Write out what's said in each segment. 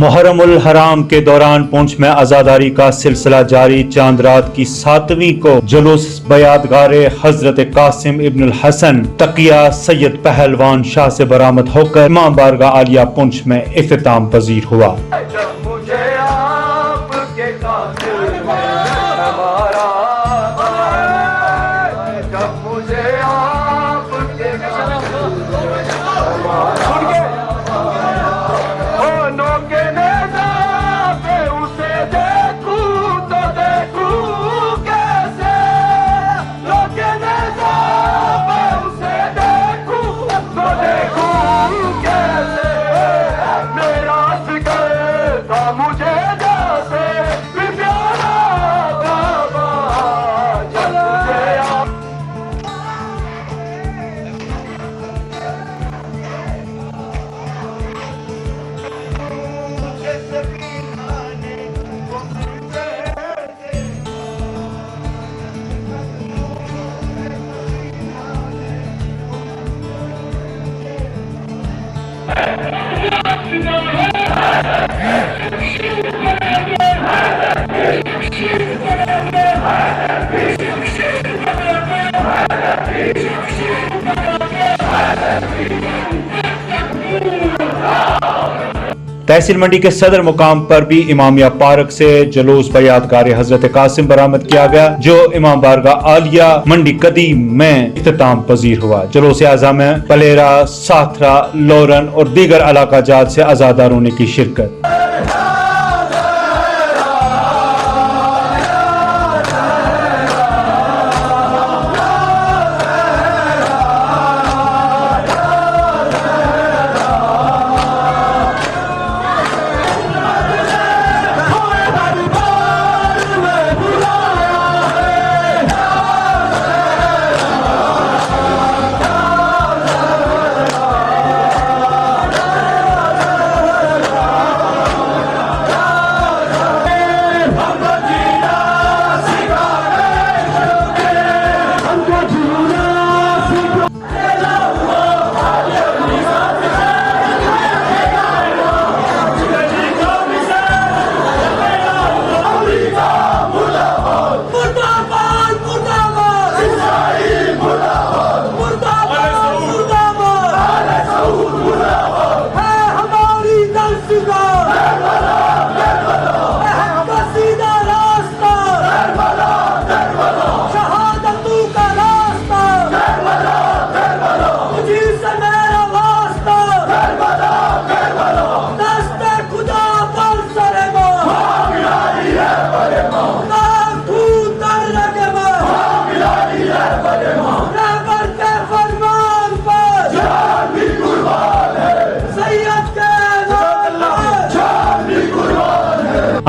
मुहर्रम उल हराम के दौरान पुंछ में आजादारी का सिलसिला जारी। चांद रात की 7वीं को जुलूस बयादगारे हजरत कासिम इब्नुल हसन तकिया सैयद पहलवान शाह से बरामद होकर इमाम बारगाह आलिया पुंछ में इख्तिताम पजीर हुआ। तहसील मंडी के सदर मुकाम पर भी इमामिया पार्क से जुलूस बयादगारे हजरत कासिम बरामद किया गया, जो इमाम बारगाह आलिया मंडी कदीम में इख्तिताम पजीर हुआ। जुलूस आज़ा में पलेरा, साथरा, लोरन और दीगर इलाका जात से आजादारों ने की शिरकत।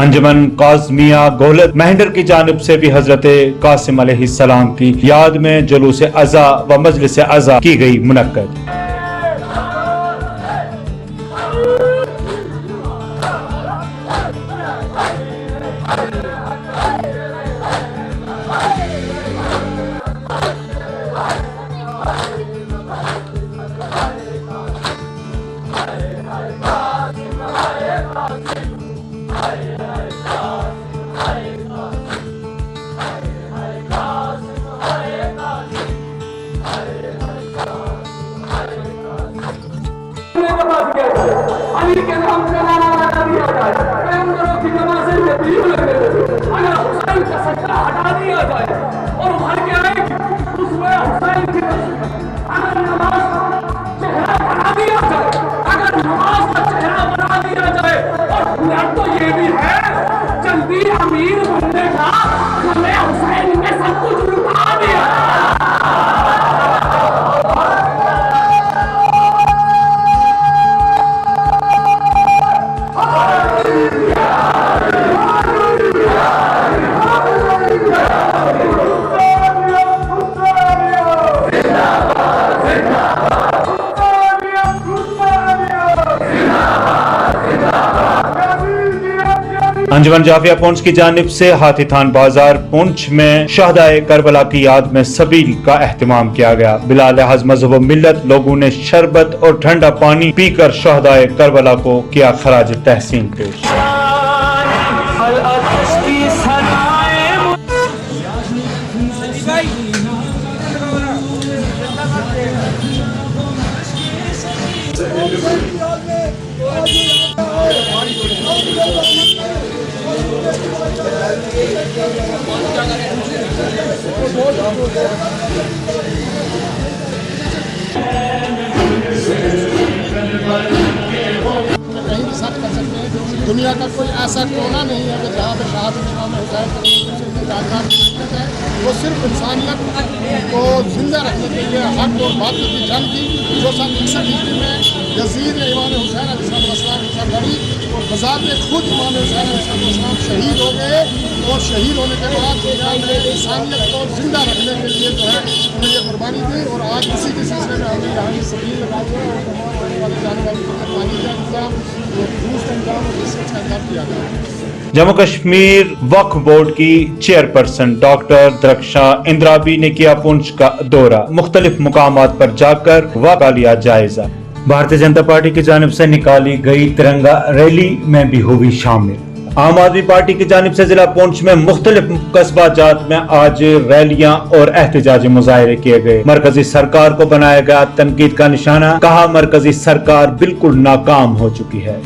अंजुमन काज़मिया गोलत मेहंडर की जानिब से भी हजरत कासिम अलैहिस्सलाम की याद में जुलूस अज़ा व मजलिस अज़ा की गई मुनक्कद। अली के नाम से नारा लगा दिया जाए, पैगंबरों की नमाज़ें में बीव लगे, अगर हुसैन का सजदा हटा दिया जाए और भर के आएगी उसमें हुसैन की अगर नमाज का चेहरा बना दिया जाए, अगर नमाज का चेहरा बना दिया जाए, और हुनर तो ये भी है जल्दी अमीर बनने का, हमें हुसैन ने सब कुछ लुटा दिया। जिंदाबाद अंजुमन जाफिया पुंछ की जानिब से हाथी थान बाजार पुंछ में शहदाए करबला की याद में सबील का एहतमाम किया गया। बिला लिहाज मजहब व मिल्लत लोगों ने शरबत और ठंडा पानी पीकर शहदाए करबला को किया खराज तहसीन पेश। कहीं भी सर्च कर सकते हैं। दुनिया का कोई ऐसा कोना नहीं है कि जहाँ पे शहादत इमाम हुसैन है। वो सिर्फ इंसानियत को जिंदा रखने के लिए हक और बातिल की जंग थी जो सन 61 में यजीद ने इमाम हुसैन अलैहिस्सलाम के साथ लड़ी और बज़ाते खुद इमाम हुसैन अलैहिस्सलाम शहीद हो गए और शहीद होने के बाद दुनिया में इंसानियत को जिंदा रखने के लिए जो है उन्हें ये कुर्बानी दी। और आज इसी के सिलसिले में हमने यहाँ की सबील लगाई है और तमाम आने वाली जाने वाली पानी का इंतजाम और दूस का इंतजाम और रिसर्च का इंतजाम किया गया है। जम्मू कश्मीर वक्फ बोर्ड की चेयरपर्सन डॉक्टर द्रक्षा इंद्राबी ने किया पुंछ का दौरा। मुख्तलिफ मुकामात पर जाकर वक्फ का लिया जायजा। भारतीय जनता पार्टी की जानिब से निकाली गई तिरंगा रैली में भी हुई शामिल। आम आदमी पार्टी की जानिब से जिला पुंछ में मुख्तलिफ कस्बा जात में आज रैलियां और एहतजाजी मुजाहरे किए गए। मरकजी सरकार को बनाया गया तनकीद का निशाना। कहा मरकजी सरकार बिल्कुल नाकाम हो चुकी है।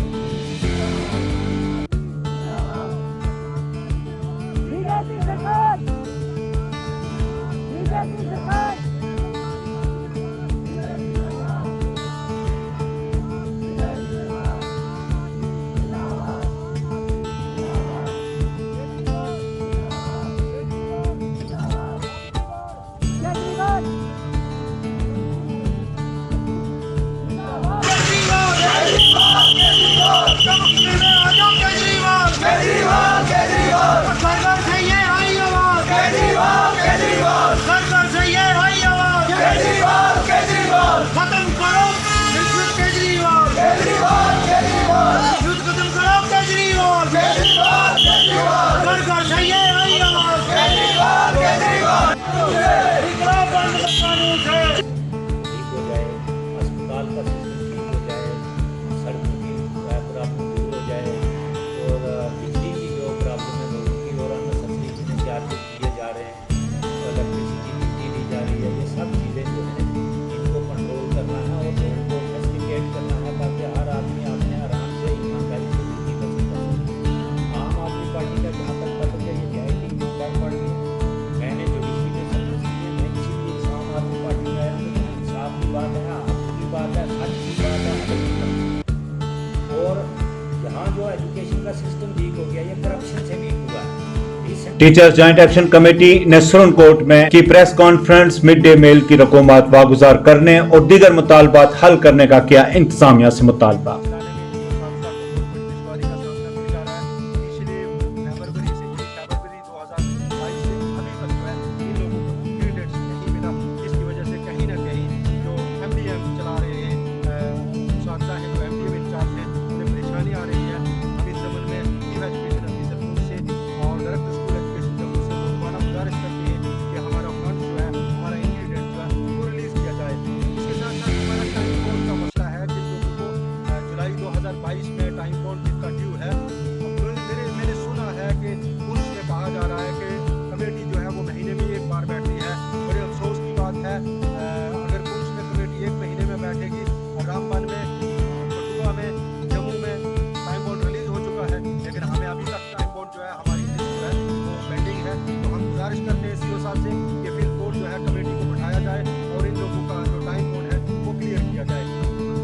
टीचर्स जॉइंट एक्शन कमेटी ने सुरनकोट में की press conference. Mid day meal की रकूमत वागुजार करने और दीगर मुतालबात हल करने का किया इंतजामिया से मुतालबा।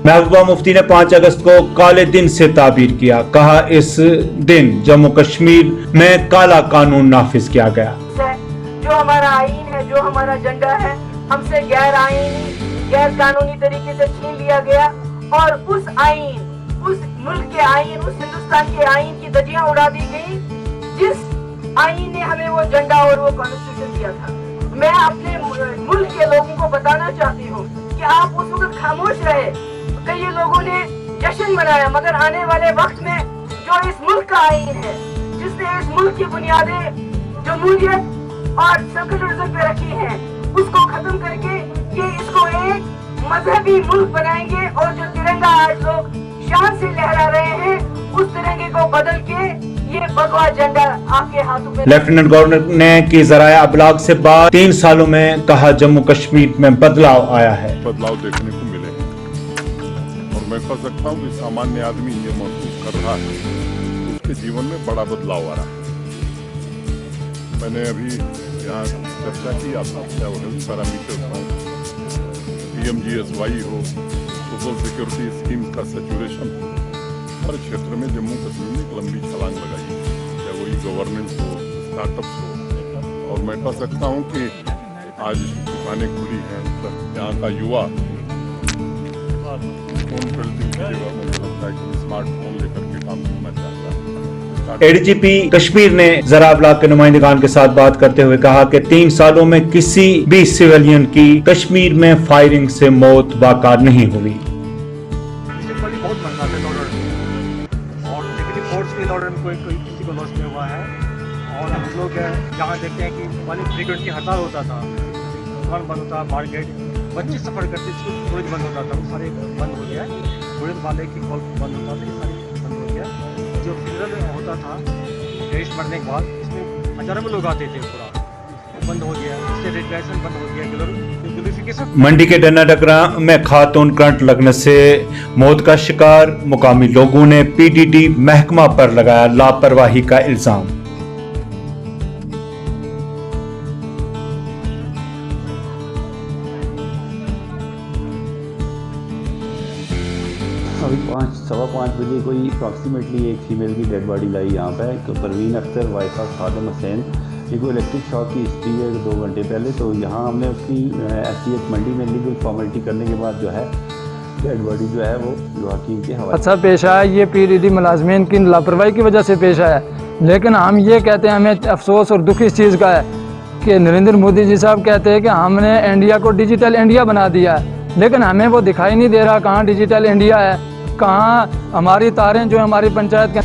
महबूबा मुफ्ती ने 5 अगस्त को काले दिन से ताबीर किया। कहा इस दिन जम्मू कश्मीर में काला कानून नाफिज किया गया। जो हमारा आईन है, जो हमारा झंडा है, हमसे गैर आईनी गैर कानूनी तरीके से छीन लिया गया और उस आईन, उस मुल्क के आईन, उस हिंदुस्तान के आईन की धज्जियां उड़ा दी गई जिस आईन ने हमें वो झंडा और वो कॉन्स्टिट्यूशन दिया था। मैं अपने मुल्क के लोगों को बताना चाहती हूँ कि आप उस वक्त खामोश रहे, कई लोगों ने जश्न मनाया, मगर आने वाले वक्त में जो इस मुल्क का आईन है, जिसने इस मुल्क की बुनियादें जमहूरियत और सेकुलरिज्म पे रखी हैं, उसको खत्म करके ये इसको एक मजहबी मुल्क बनाएंगे और जो तिरंगा आज लोग शान से लहरा रहे हैं उस तिरंगे को बदल के ये भगवा झंडा आपके हाथों में। लेफ्टिनेंट गवर्नर ने की ज़राए अबलाग से बाद 3 सालों में कहा जम्मू कश्मीर में बदलाव आया है। बदलाव देखने को मिले हैं और मैं कह सकता हूँ कि सामान्य आदमी ये महसूस कर रहा है उसके जीवन में बड़ा बदलाव आ रहा है। मैंने अभी यहाँ चर्चा की आपका हेल्थ पैरामीटर्स हो, PMGSY हो, सोशल सिक्योरिटी स्कीम का सैचुरेशन हो, हर क्षेत्र में जम्मू कश्मीर में एक लंबी छलांग लगाई, चाहे वो गवर्नेंस हो, स्टार्टअप्स हो। और मैं कह सकता हूँ कि आज दुकानें खुली हैं, तो यहाँ का युवा फोन बिल्डिंग की जगह मुझे लगता है कि स्मार्टफोन लेकर के काम करना चाहता है। ADGP कश्मीर ने ज़रा अबलाग के नुमाइंदगान के साथ बात करते हुए कहा कि 3 सालों में किसी भी सिविलियन की कश्मीर में फायरिंग से मौत वाक़ा नहीं हुई। बहुत महंगा है डॉलर और नेगेटिव फोर्स के डॉलर में कोई किसी को लॉस नहीं हुआ है। और हम लोग जहाँ देखते हैं कि पहले फ्रीक्वेंट की हड़ताल होता था, दुकान बंद होता, मार्केट बच्चे सफ़र करते, स्कूल कॉलेज बंद होता था, वो सारे बंद हो गया। कॉलेज वाले की कॉल बंद होता था, ये सारे बंद हो गया। जो फ्यूनरल होता था देश मरने के बाद, इसमें हज़ारों में लोग आते थे, पूरा बंद हो गया। इससे रेगुलेशन बंद हो गया, ग्लोरिफिकेशन। मंडी के डन्ना डकरा में खातून करंट लगने से मौत का शिकार, मुकामी लोगों ने PDD महकमा पर लगाया लापरवाही का इल्जाम। अभी 5:15 बजे कोई अप्रॉक्सीमेटली एक फीमेल की डेड बॉडी लाई यहाँ पे, तो परवीन अख्तर वाइफ ऑफ खादम हुसैन। ये कोई इलेक्ट्रिक शॉक की हिस्ट्री है 2 घंटे पहले। तो यहाँ हमने उसकी STH मंडी में लीगल फॉर्मेलिटी करने के बाद जो है डेड बॉडी जो है वो हकीम के हवाले। अच्छा पेश आया, ये PDD मुलाजमीन की लापरवाही की वजह से पेश आया। लेकिन हम ये कहते हैं, हमें अफसोस और दुख इस चीज़ का है कि नरेंद्र मोदी जी साहब कहते हैं कि हमने इंडिया को डिजिटल इंडिया बना दिया है, लेकिन हमें वो दिखाई नहीं दे रहा कहाँ डिजिटल इंडिया है, कहाँ हमारी तारें जो हमारी पंचायत के